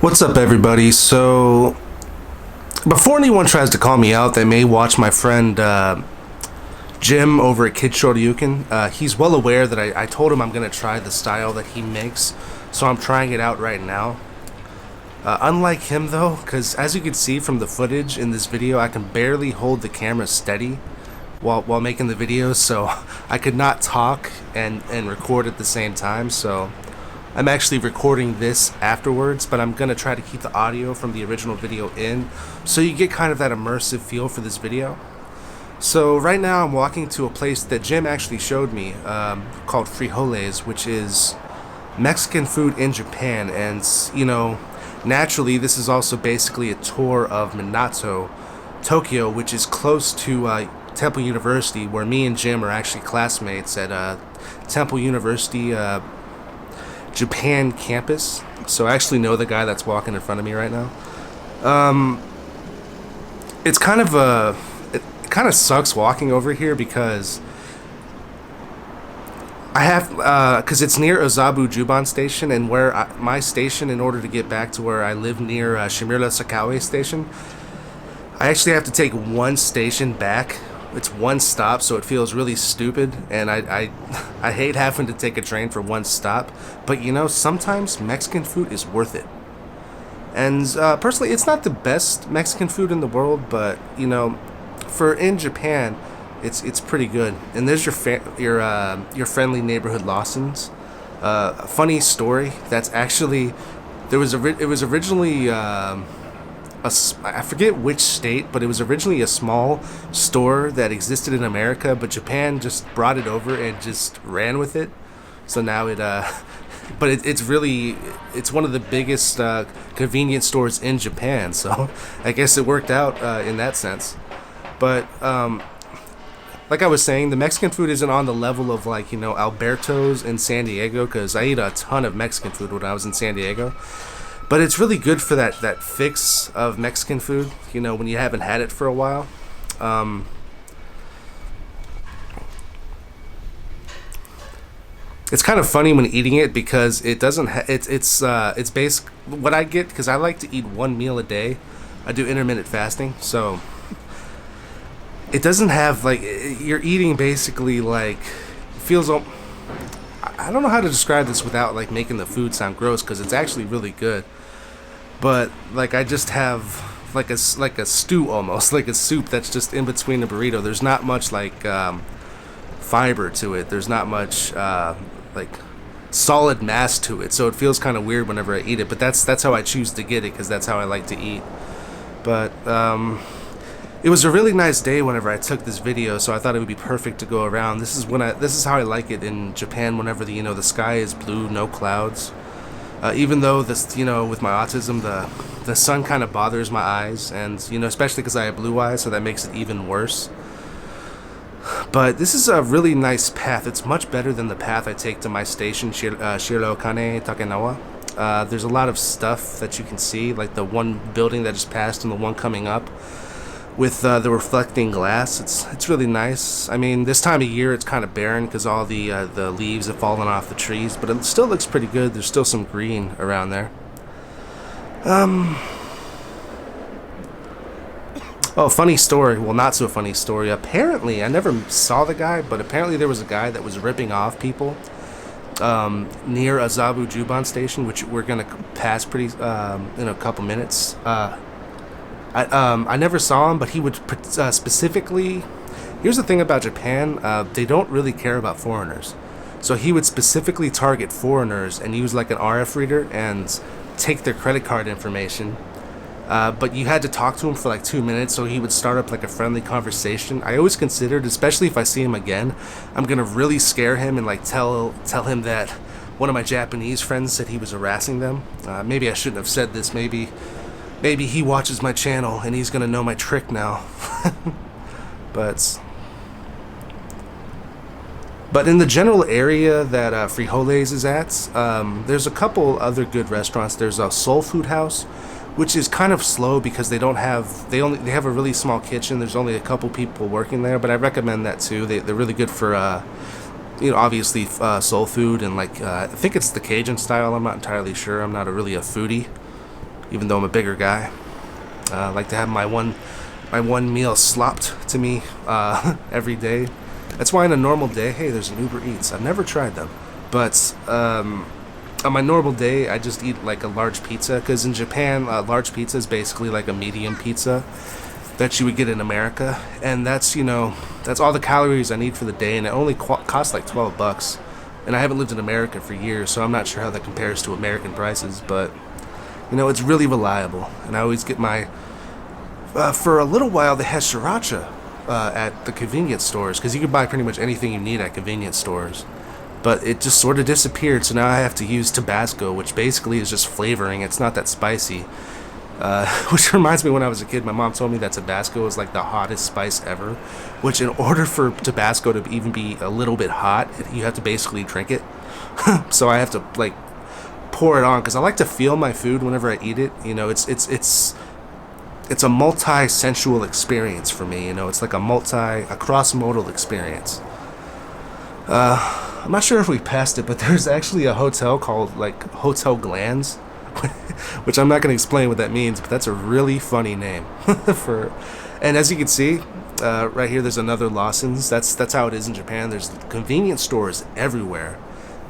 What's up, everybody? So, before anyone tries to call me out, they may watch my friend Jim over at Kid Shoryuken. He's well aware that I told him I'm going to try the style that he makes, so I'm trying it out right now. Unlike him, though, because as you can see from the footage in this video, I can barely hold the camera steady while making the video, so I could not talk and record at the same time, so I'm actually recording this afterwards, but I'm going to try to keep the audio from the original video in so you get kind of that immersive feel for this video. So right now I'm walking to a place that Jim actually showed me called Frijoles, which is Mexican food in Japan. And, you know, naturally this is also basically a tour of Minato, Tokyo, which is close to Temple University, where me and Jim are actually classmates at Temple University Japan campus. So I actually know the guy that's walking in front of me right now. It's kind of it kind of sucks walking over here because I have because it's near Ozabu Juban Station, and my station, in order to get back to where I live near Shimura Sakawe Station, I actually have to take one station back. It's one stop, so it feels really stupid, and I hate having to take a train for one stop. But you know, sometimes Mexican food is worth it. And personally, it's not the best Mexican food in the world, but you know, for in Japan, it's pretty good. And there's your friendly neighborhood Lawson's. A funny story. That's actually it was originally. I forget which state, but it was originally a small store that existed in America, but Japan just brought it over and just ran with it. So now it's one of the biggest convenience stores in Japan. So I guess it worked out in that sense. But like I was saying, the Mexican food isn't on the level of, like, you know, Alberto's in San Diego, because I ate a ton of Mexican food when I was in San Diego. But it's really good for that fix of Mexican food, you know, when you haven't had it for a while. It's kind of funny when eating it because it doesn't. It's basic. What I get, because I like to eat one meal a day. I do intermittent fasting, so it doesn't have, like, you're eating basically like feels. I don't know how to describe this without, like, making the food sound gross, because it's actually really good. But like, I just have like a stew, almost like a soup that's just in between a burrito. There's not much like fiber to it. There's not much like solid mass to it. So it feels kind of weird whenever I eat it. But that's how I choose to get it, because that's how I like to eat. But it was a really nice day whenever I took this video, so I thought it would be perfect to go around. This is how I like it in Japan. Whenever the sky is blue, no clouds. Even though this, you know, with my autism, the sun kind of bothers my eyes, and you know, especially because I have blue eyes, so that makes it even worse. But this is a really nice path. It's much better than the path I take to my station, Shirokane Takenawa. There's a lot of stuff that you can see, like the one building that just passed and the one coming up, with the reflecting glass. It's really nice. I mean, this time of year it's kind of barren because all the leaves have fallen off the trees, but it still looks pretty good. There's still some green around there. Oh, funny story. Well, not so funny story. Apparently, I never saw the guy, but apparently there was a guy that was ripping off people near Ozabu Juban Station, which we're gonna pass pretty in a couple minutes. I never saw him, but he would specifically. Here's the thing about Japan: they don't really care about foreigners. So he would specifically target foreigners and use like an RF reader and take their credit card information. But you had to talk to him for like 2 minutes, so he would start up like a friendly conversation. I always considered, especially if I see him again, I'm gonna really scare him and like tell him that one of my Japanese friends said he was harassing them. Maybe I shouldn't have said this. Maybe he watches my channel and he's gonna know my trick now. But in the general area that Frijoles is at, there's a couple other good restaurants. There's a Soul Food House, which is kind of slow because they have a really small kitchen. There's only a couple people working there, but I recommend that too. They're really good for you know, obviously soul food and like I think it's the Cajun style. I'm not entirely sure. I'm not really a foodie. even though I'm a bigger guy. I like to have my one meal slopped to me every day. That's why on a normal day, hey, there's an Uber Eats. I've never tried them, but on my normal day, I just eat like a large pizza, because in Japan, large pizza is basically like a medium pizza that you would get in America, and that's that's all the calories I need for the day, and it only costs like $12. And I haven't lived in America for years, so I'm not sure how that compares to American prices, but it's really reliable. And I always get my for a little while they had sriracha at the convenience stores, because you could buy pretty much anything you need at convenience stores. But it just sort of disappeared, so now I have to use Tabasco, which basically is just flavoring. It's not that spicy. Which reminds me, when I was a kid, my mom told me that Tabasco is like the hottest spice ever. Which, in order for Tabasco to even be a little bit hot, you have to basically drink it. So I have to like pour it on, because I like to feel my food whenever I eat it. It's a multi-sensual experience for me. It's like a cross-modal experience. I'm not sure if we passed it, but there's actually a hotel called like Hotel Glands, which I'm not going to explain what that means, but that's a really funny name for. And as you can see, right here, there's another Lawson's. That's how it is in Japan. There's convenience stores everywhere,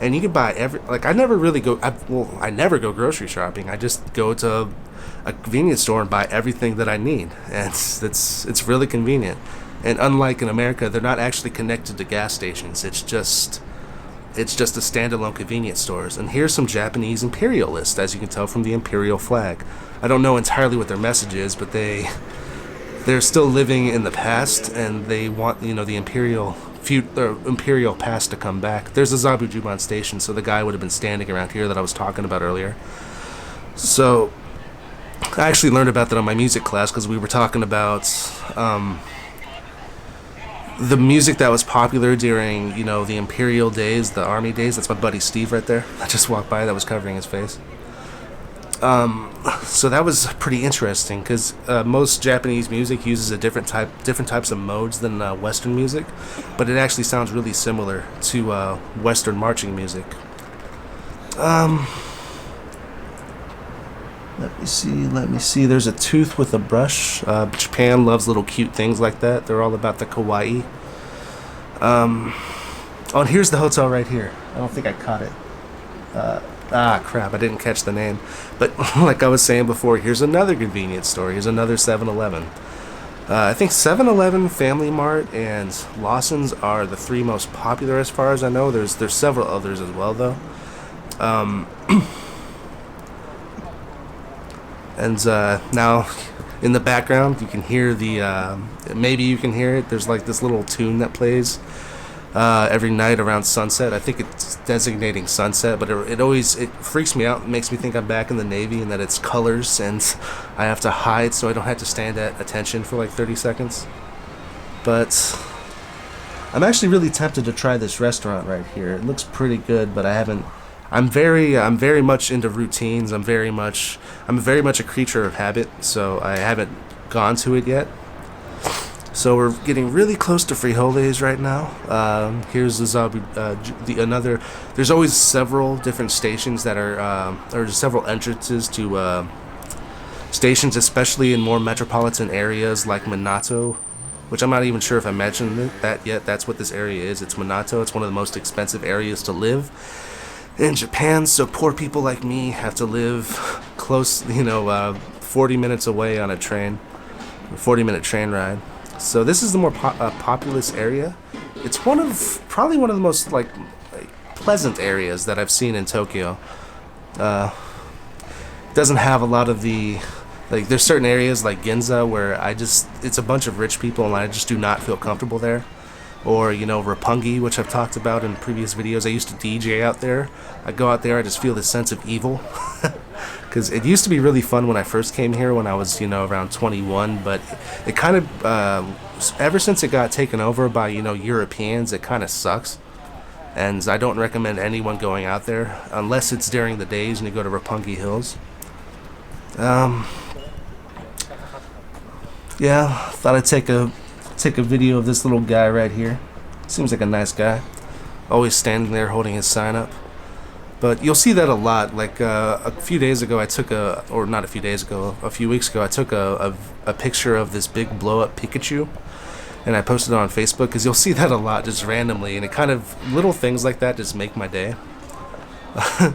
and you can buy I never really go. I never go grocery shopping. I just go to a convenience store and buy everything that I need, and it's really convenient. And unlike in America, they're not actually connected to gas stations. It's just a standalone convenience stores. And here's some Japanese imperialists, as you can tell from the imperial flag. I don't know entirely what their message is, but they're still living in the past, and they want the imperial past to come back. There's a Zabujuban station, so the guy would have been standing around here that I was talking about earlier. So I actually learned about that on my music class, because we were talking about the music that was popular during, the imperial days, the army days. That's my buddy Steve right there. I just walked by, that was covering his face. So that was pretty interesting, because most Japanese music uses different types of modes than Western music, but it actually sounds really similar to Western marching music. Let me see. There's a tooth with a brush. Japan loves little cute things like that. They're all about the kawaii. And here's the hotel right here. I don't think I caught it. Crap, I didn't catch the name. But like I was saying before, here's another convenience store. Here's another 7-Eleven. I think 7-Eleven, Family Mart, and Lawson's are the three most popular as far as I know. There's several others as well, though. And now, in the background, you can hear maybe you can hear it. There's like this little tune that plays every night around sunset. I think it's designating sunset, but it freaks me out. It makes me think I'm back in the Navy and that it's colors, and I have to hide so I don't have to stand at attention for like 30 seconds. But I'm actually really tempted to try this restaurant right here. It looks pretty good, but I haven't. I'm very much into routines. I'm very much a creature of habit, so I haven't gone to it yet. So we're getting really close to Frijoles right now. Here's the There's always several different stations that are, or several entrances to stations, especially in more metropolitan areas like Minato, which I'm not even sure if I mentioned that yet. That's what this area is. It's Minato. It's one of the most expensive areas to live in Japan, so poor people like me have to live close, 40 minutes away on a 40-minute train ride. So this is the more populous area. It's probably one of the most like pleasant areas that I've seen in Tokyo. It doesn't have a lot of there's certain areas like Ginza where it's a bunch of rich people and I just do not feel comfortable there. Or, Roppongi, which I've talked about in previous videos. I used to DJ out there. I go out there, I just feel this sense of evil. Because it used to be really fun when I first came here when I was, around 21. But it kind of, ever since it got taken over by, Europeans, it kind of sucks. And I don't recommend anyone going out there unless it's during the days and you go to Roppongi Hills. Yeah, thought I'd take a video of this little guy right here. Seems like a nice guy. Always standing there holding his sign up. But you'll see that a lot. Like a few days ago, I took or not a few days ago, a few weeks ago, I took a picture of this big blow up Pikachu, and I posted it on Facebook because you'll see that a lot just randomly, and it kind of little things like that just make my day.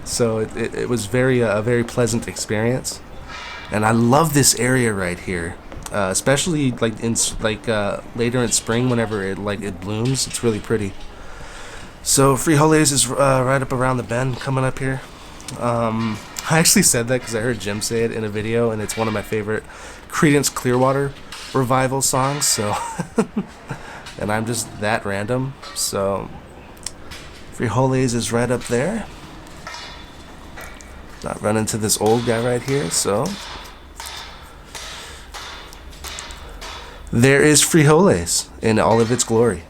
So it was a very pleasant experience, and I love this area right here, especially like later in spring whenever it blooms. It's really pretty. So Frijoles is right up around the bend, coming up here. I actually said that because I heard Jim say it in a video, and it's one of my favorite Creedence Clearwater Revival songs. So, and I'm just that random. So Frijoles is right up there. Not run into this old guy right here. So there is Frijoles in all of its glory.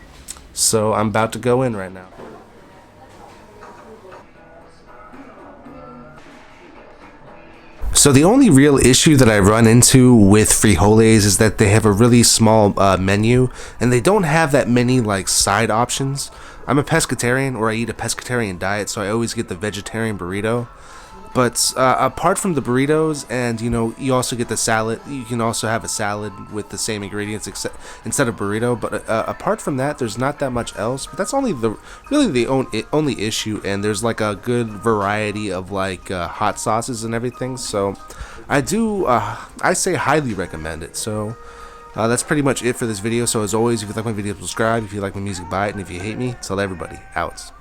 So I'm about to go in right now. So the only real issue that I run into with Frijoles is that they have a really small menu, and they don't have that many like side options. I'm a pescatarian, or I eat a pescatarian diet, so I always get the vegetarian burrito. But apart from the burritos, and you also get the salad. You can also have a salad with the same ingredients instead of burrito. But apart from that, there's not that much else. But that's only the only issue. And there's like a good variety of like hot sauces and everything. So I say highly recommend it. So that's pretty much it for this video. So as always, if you like my video, subscribe. If you like my music, buy it. And if you hate me, tell everybody. Out.